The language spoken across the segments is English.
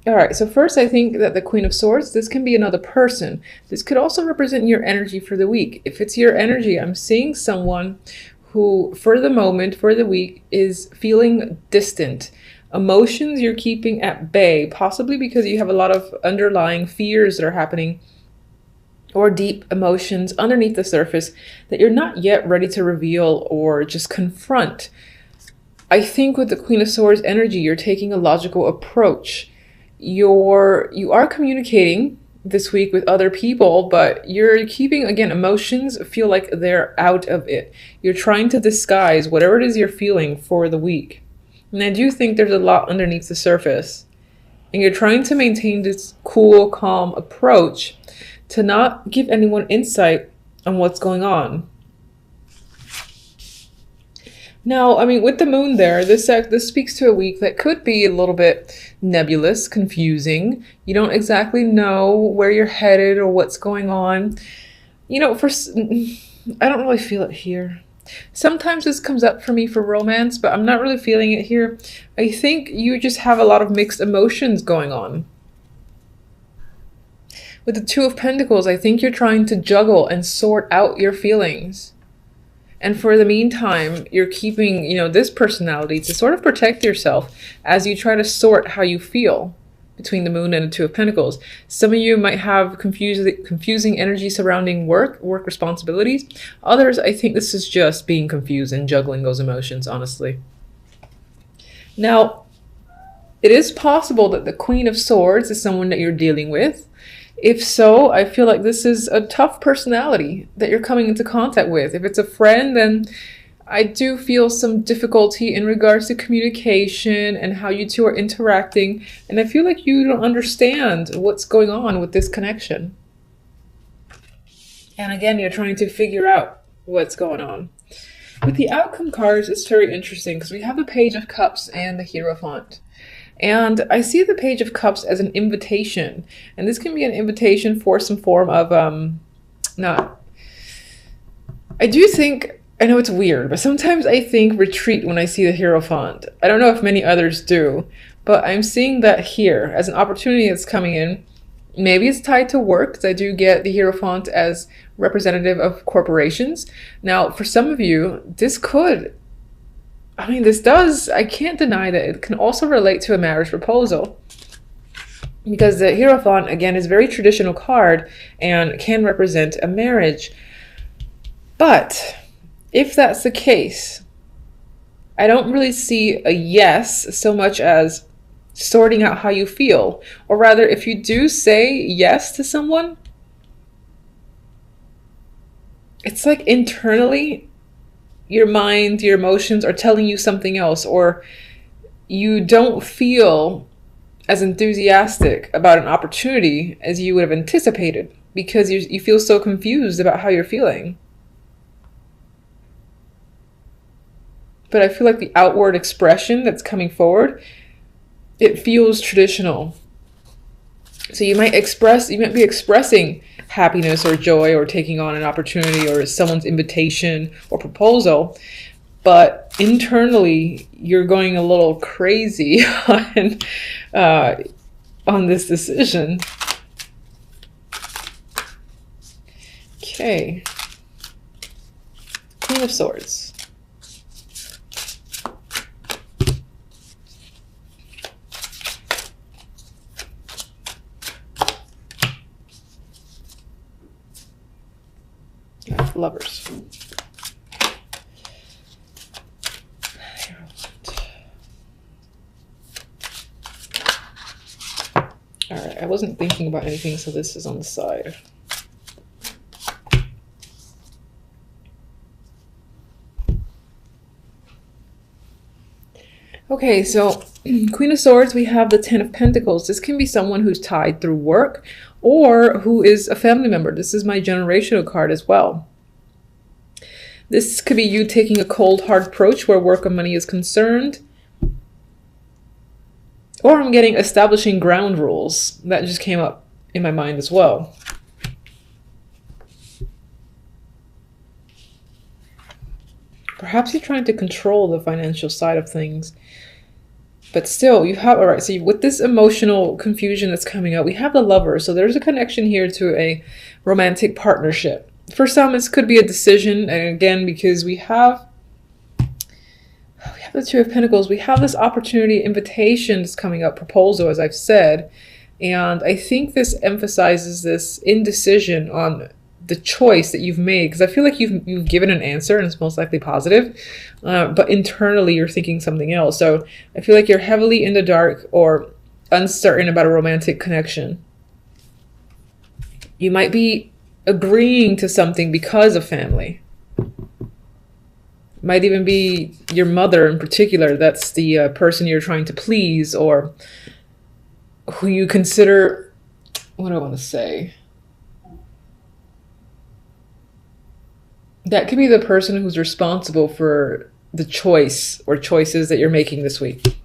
All right, so first I think that the Queen of Swords, this can be another person. This could also represent your energy for the week. If it's your energy, I'm seeing someone who, for the moment, for the week, is feeling distant. Emotions you're keeping at bay, possibly because you have a lot of underlying fears that are happening or deep emotions underneath the surface that you're not yet ready to reveal or just confront. I think with the Queen of Swords energy, you're taking a logical approach. You are communicating this week with other people, but you're keeping, again, emotions feel like they're out of it. You're trying to disguise whatever it is you're feeling for the week. And I do think there's a lot underneath the surface. And you're trying to maintain this cool, calm approach to not give anyone insight on what's going on. Now, I mean, with the moon there, this speaks to a week that could be a little bit nebulous, confusing. You don't exactly know where you're headed or what's going on. You know, I don't really feel it here. Sometimes this comes up for me for romance, but I'm not really feeling it here. I think you just have a lot of mixed emotions going on. With the Two of Pentacles, I think you're trying to juggle and sort out your feelings. And for the meantime, you're keeping, this personality to sort of protect yourself as you try to sort how you feel between the moon and the Two of Pentacles. Some of you might have confusing energy surrounding work responsibilities. Others, I think this is just being confused and juggling those emotions, honestly. Now, it is possible that the Queen of Swords is someone that you're dealing with. If so, I feel like this is a tough personality that you're coming into contact with. If it's a friend, then I do feel some difficulty in regards to communication and how you two are interacting. And I feel like you don't understand what's going on with this connection. And again, you're trying to figure out what's going on. With the outcome cards, it's very interesting because we have the Page of Cups and the Hierophant. And I see the Page of Cups as an invitation. And this can be an invitation for some form of, I do think, I know it's weird, but sometimes I think retreat when I see the Hierophant. I don't know if many others do, but I'm seeing that here as an opportunity that's coming in. Maybe it's tied to work, because I do get the Hierophant as representative of corporations. Now, for some of you, this could, I can't deny that it can also relate to a marriage proposal. Because the Hierophant, again, is a very traditional card and can represent a marriage. But if that's the case, I don't really see a yes so much as sorting out how you feel. Or rather, if you do say yes to someone, it's like internally, your mind, your emotions are telling you something else, or you don't feel as enthusiastic about an opportunity as you would have anticipated because you feel so confused about how you're feeling. But I feel like the outward expression that's coming forward, it feels traditional. So you might be expressing happiness or joy or taking on an opportunity or someone's invitation or proposal, but internally you're going a little crazy on this decision. Okay. Queen of Swords. Lovers. All right, I wasn't thinking about anything, so this is on the side. Okay, so Queen of Swords, we have the Ten of Pentacles. This can be someone who's tied through work or who is a family member. This is my generational card as well. This could be you taking a cold, hard approach where work and money is concerned. Or I'm getting establishing ground rules. That just came up in my mind as well. Perhaps you're trying to control the financial side of things. But still, you have, all right, so with this emotional confusion that's coming up, we have the Lover. So there's a connection here to a romantic partnership. For some, this could be a decision. And again, because we have the Two of Pentacles, we have this opportunity, invitation that's coming up, proposal, as I've said. And I think this emphasizes this indecision on the choice that you've made, because I feel like you've given an answer and it's most likely positive, but internally you're thinking something else. So I feel like you're heavily in the dark or uncertain about a romantic connection. You might be agreeing to something because of family. Might even be your mother in particular. That's the person you're trying to please, or who you consider, what do I want to say? That could be the person who's responsible for the choice or choices that you're making this week.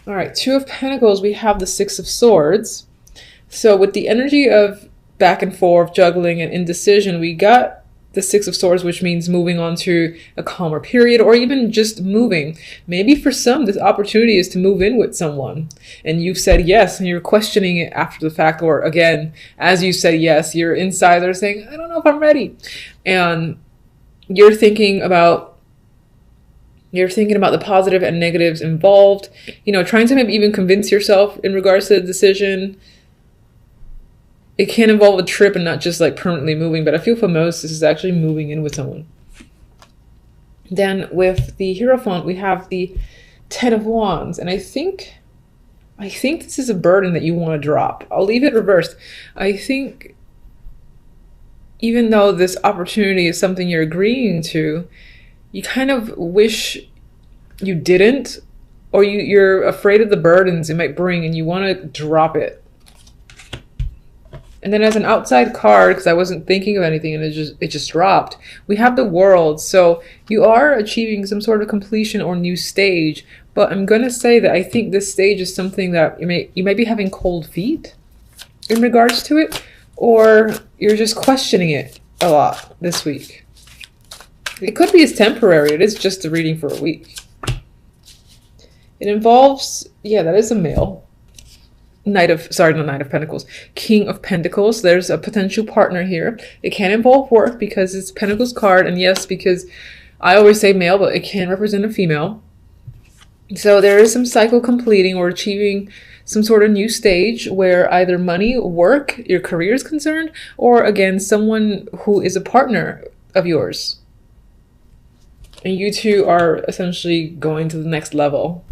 All right, Two of Pentacles, we have the Six of Swords. So with the energy of back and forth, juggling and indecision, we got the Six of Swords, which means moving on to a calmer period, or even just moving. Maybe for some, this opportunity is to move in with someone and you've said yes and you're questioning it after the fact, or again, as you say yes, you're inside there saying, I don't know if I'm ready. And you're thinking about the positive and negatives involved, you know, trying to maybe even convince yourself in regards to the decision. It can involve a trip and not just like permanently moving, but I feel for most, this is actually moving in with someone. Then with the Hierophant, we have the Ten of Wands. And I think this is a burden that you want to drop. I'll leave it reversed. I think even though this opportunity is something you're agreeing to, you kind of wish you didn't, or you're afraid of the burdens it might bring and you want to drop it. And then as an outside card, because I wasn't thinking of anything and it just dropped, we have the World. So you are achieving some sort of completion or new stage. But I'm going to say that I think this stage is something that you might be having cold feet in regards to it, or you're just questioning it a lot this week. It could be as temporary. It is just a reading for a week. It involves, yeah, that is a male. Not Knight of Pentacles, King of Pentacles. There's a potential partner here. It can involve work because it's Pentacles card, and yes, because I always say male, but it can represent a female. So there is some cycle completing or achieving some sort of new stage where either money, work, your career is concerned, or again, someone who is a partner of yours. And you two are essentially going to the next level.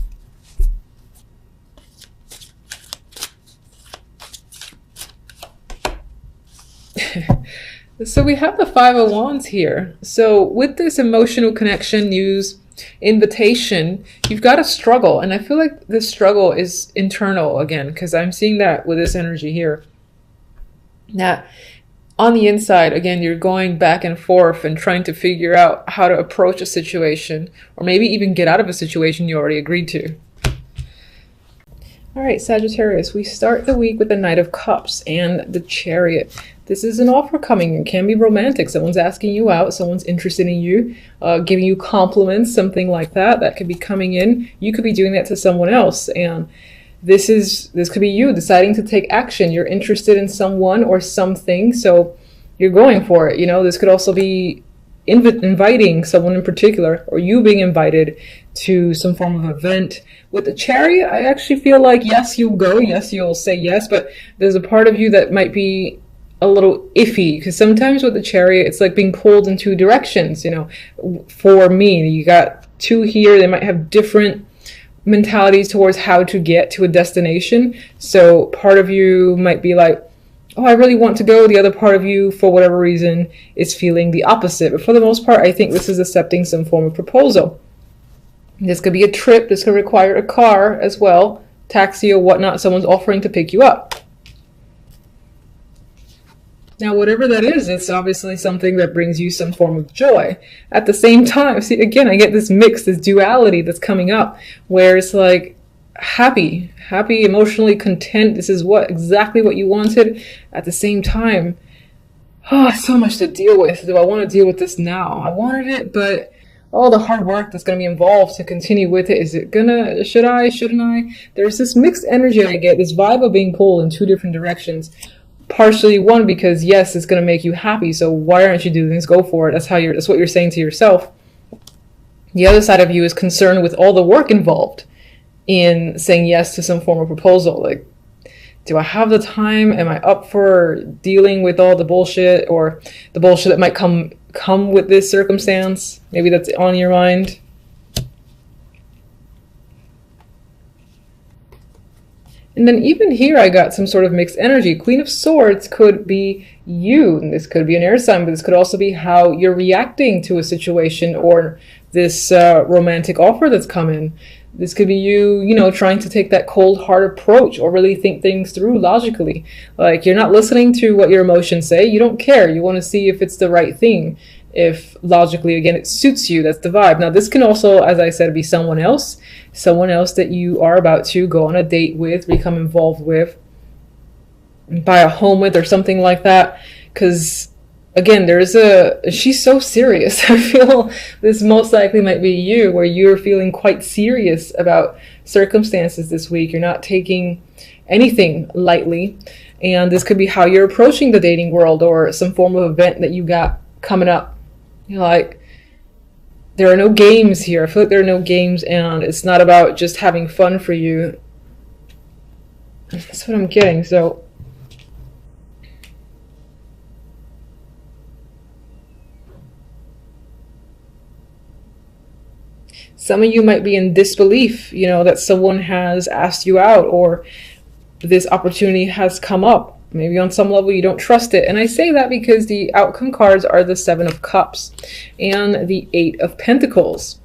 So we have the Five of Wands here. So with this emotional connection, news, invitation, you've got a struggle. And I feel like this struggle is internal again, because I'm seeing that with this energy here. Now, on the inside, again, you're going back and forth and trying to figure out how to approach a situation, or maybe even get out of a situation you already agreed to. All right, Sagittarius, we start the week with the Knight of Cups and the Chariot. This is an offer coming. It can be romantic. Someone's asking you out. Someone's interested in you, giving you compliments, something like that. That could be coming in. You could be doing that to someone else. And this could be you deciding to take action. You're interested in someone or something, so you're going for it. You know, this could also be inviting someone in particular, or you being invited to some form of event. With the Chariot, I actually feel like, yes, you'll go. Yes, you'll say yes, but there's a part of you that might be a little iffy, because sometimes with the Chariot, it's like being pulled in two directions. You know, for me, you got two here. They might have different mentalities towards how to get to a destination. So part of you might be like, oh, I really want to go. The other part of you, for whatever reason, is feeling the opposite. But for the most part, I think this is accepting some form of proposal. This could be a trip. This could require a car as well, taxi or whatnot. Someone's offering to pick you up. Now, whatever that is, it's obviously something that brings you some form of joy. At the same time, see, again, I get this mix, this duality that's coming up, where it's like happy, emotionally content. This is exactly what you wanted. At the same time, so much to deal with. Do I want to deal with this now? I wanted it, but all the hard work that's going to be involved to continue with it. Is it gonna, should I, shouldn't I? There's this mixed energy I get, this vibe of being pulled in two different directions. Partially, one, because yes, it's going to make you happy, so why aren't you doing this? Go for it. That's what you're saying to yourself. The other side of you is concerned with all the work involved in saying yes to some form of proposal. Like, do I have the time? Am I up for dealing with all the bullshit, or the bullshit that might come with this circumstance? Maybe that's on your mind. And then even here I got some sort of mixed energy. Queen of Swords could be you, and this could be an air sign, but this could also be how you're reacting to a situation or this romantic offer that's come in. This could be you, trying to take that cold, hard approach or really think things through logically. Like, you're not listening to what your emotions say. You don't care. You want to see if it's the right thing. If logically, again, it suits you. That's the vibe. Now, this can also, as I said, be someone else that you are about to go on a date with, become involved with, buy a home with, or something like that. Because again, she's so serious. I feel this most likely might be you, where you're feeling quite serious about circumstances this week. You're not taking anything lightly. And this could be how you're approaching the dating world, or some form of event that you got coming up. You're like, there are no games here. I feel like there are no games, and it's not about just having fun for you. That's what I'm getting. So some of you might be in disbelief, that someone has asked you out, or this opportunity has come up. Maybe on some level you don't trust it. And I say that because the outcome cards are the Seven of Cups and the Eight of Pentacles.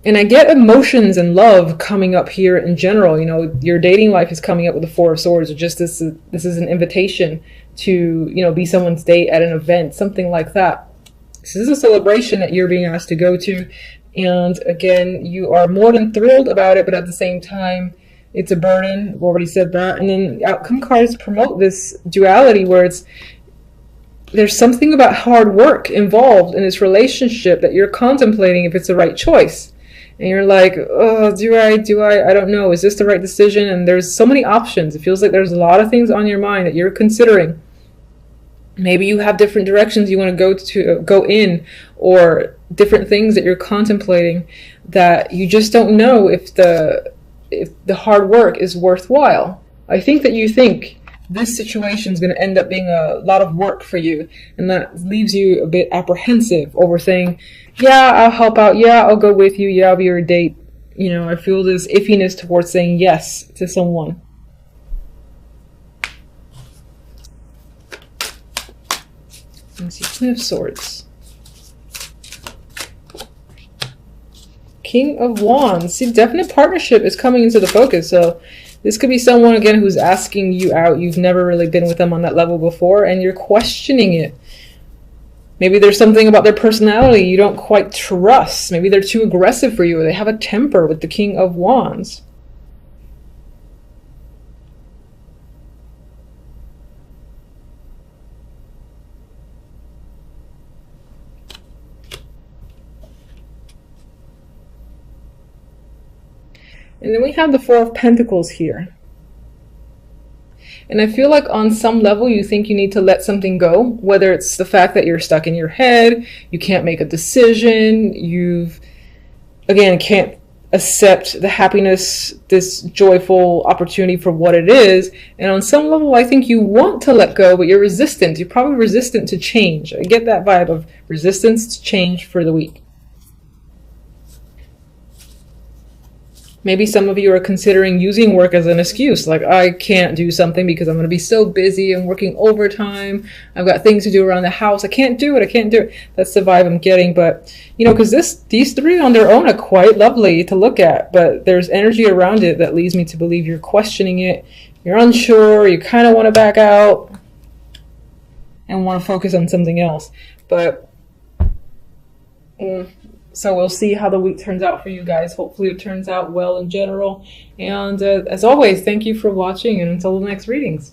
And I get emotions and love coming up here in general. Your dating life is coming up with the Four of Swords, or just this is an invitation to, be someone's date at an event, something like that. This is a celebration that you're being asked to go to. And again, you are more than thrilled about it, but at the same time, it's a burden. I've already said that. And then the outcome cards promote this duality where there's something about hard work involved in this relationship that you're contemplating if it's the right choice. And you're like, oh, do I? I don't know. Is this the right decision? And there's so many options. It feels like there's a lot of things on your mind that you're considering. Maybe you have different directions you want to go in, or different things that you're contemplating that you just don't know if the hard work is worthwhile. I think that you think this situation is going to end up being a lot of work for you, and that leaves you a bit apprehensive over saying, yeah, I'll help out, yeah, I'll go with you, yeah, I'll be your date. I feel this iffiness towards saying yes to someone. Let's see, Queen of Swords. King of Wands. See, definite partnership is coming into the focus. So this could be someone, again, who's asking you out. You've never really been with them on that level before, and you're questioning it. Maybe there's something about their personality you don't quite trust. Maybe they're too aggressive for you, or they have a temper with the King of Wands. And then we have the Four of Pentacles here. And I feel like on some level you think you need to let something go, whether it's the fact that you're stuck in your head, you can't make a decision, again, can't accept the happiness, this joyful opportunity for what it is. And on some level, I think you want to let go, but you're resistant. You're probably resistant to change. I get that vibe of resistance to change for the week. Maybe some of you are considering using work as an excuse. Like, I can't do something because I'm going to be so busy and working overtime. I've got things to do around the house. I can't do it. That's the vibe I'm getting. But, because these three on their own are quite lovely to look at. But there's energy around it that leads me to believe you're questioning it. You're unsure. You kind of want to back out and want to focus on something else. But so we'll see how the week turns out for you guys. Hopefully it turns out well in general. And as always, thank you for watching, and until the next readings.